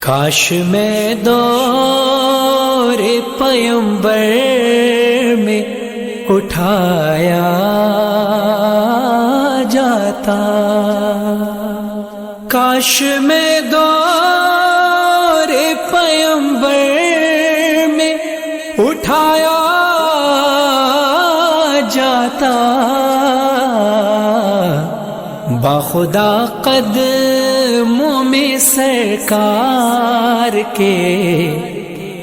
کاش میں دور پیمبر میں اٹھایا جاتا، کاش میں دور پیمبر میں اٹھایا جاتا، باخدا قدموں میں سرکار کے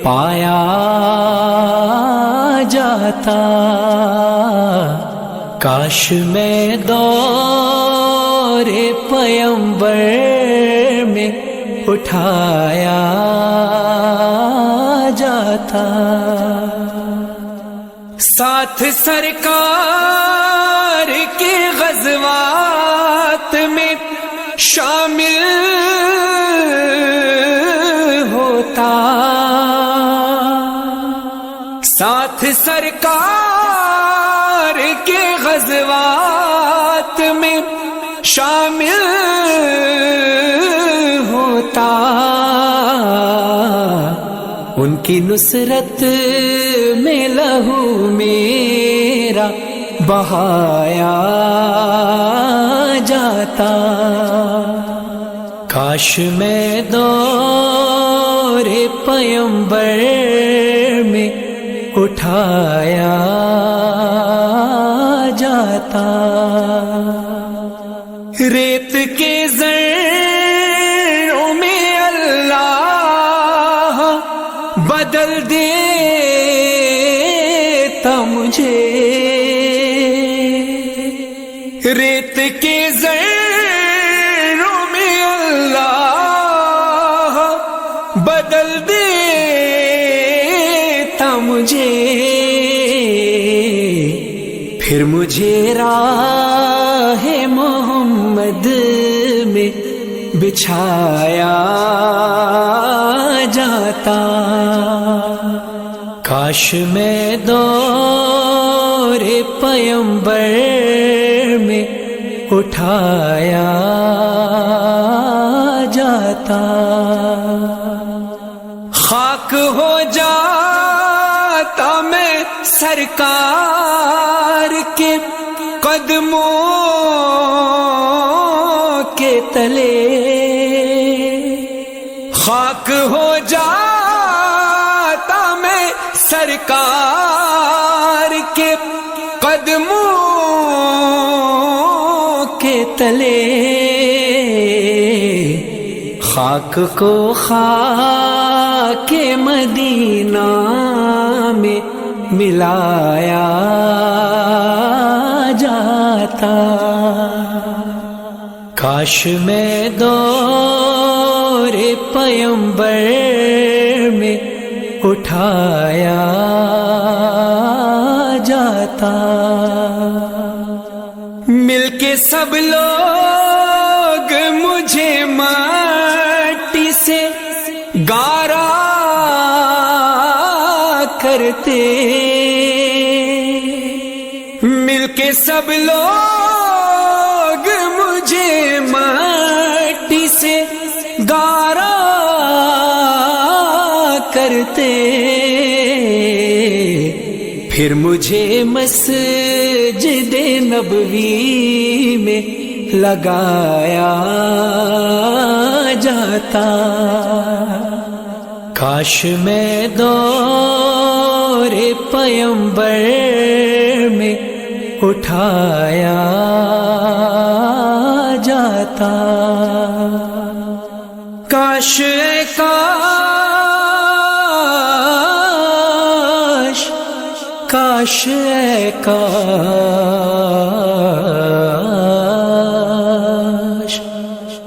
پایا جاتا، کاش میں دور پیمبر میں اٹھایا جاتا، ساتھ سرکار کے غزوات میں شامل ہوتا، ساتھ سرکار کے غزوات میں شامل ہوتا، ان کی نصرت میں لہو میرا بہایا جاتا، کاش میں دور پیمبر میں اٹھایا جاتا، ریت کے ذروں میں اللہ بدل دیتا مجھے، ریت کے ذروں میں اللہ بدل دیتا مجھے، پھر مجھے راہ محمد میں بچھایا جاتا، کاش میں دور پیمبر میں اٹھایا جاتا، خاک ہو جاتا میں سرکار کے قدموں کے تلے، خاک ہو جاتا میں سرکار کے قدموں کے تلے، خاک کو خاک مدینہ میں ملایا جاتا، کاش میں دور پیمبر میں اٹھایا جاتا، مل کے سب لوگ مجھے مٹی سے گارا کرتے، مل کے سب لوگ مجھے مٹی سے گارا کرتے، پھر مجھے مسجد نبوی میں لگایا جاتا، کاش میں دور پیمبر میں اٹھایا جاتا، کاش کاش کاش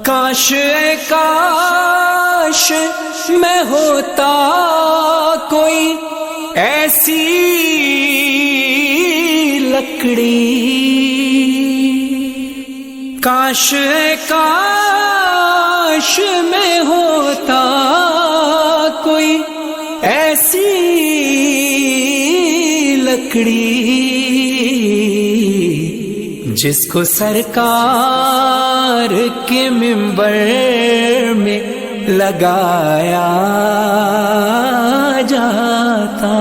کاش کاش میں ہوتا کوئی ایسی لکڑی، کاش کاش میں ہوتا کوئی ایسی لکڑی، جس کو سرکار کے منبر میں لگایا جاتا،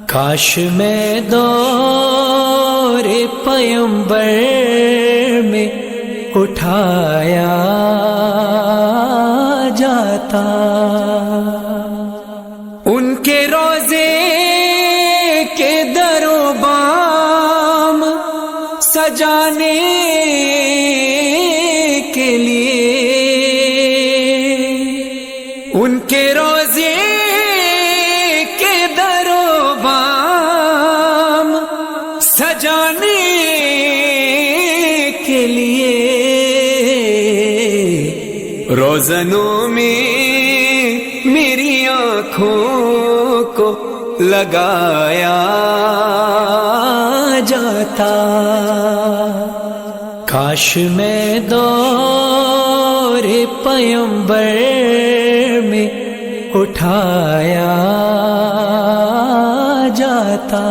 کاش میں دور پیمبر میں اٹھایا جاتا، ان کے روزے کے در و بام سجانے کے لیے، ان کے روزے کے در و بام سجانے کے لیے، روزنوں میں میری آنکھوں کو لگایا جاتا، کاش میں دور پیمبر میں اٹھایا جاتا۔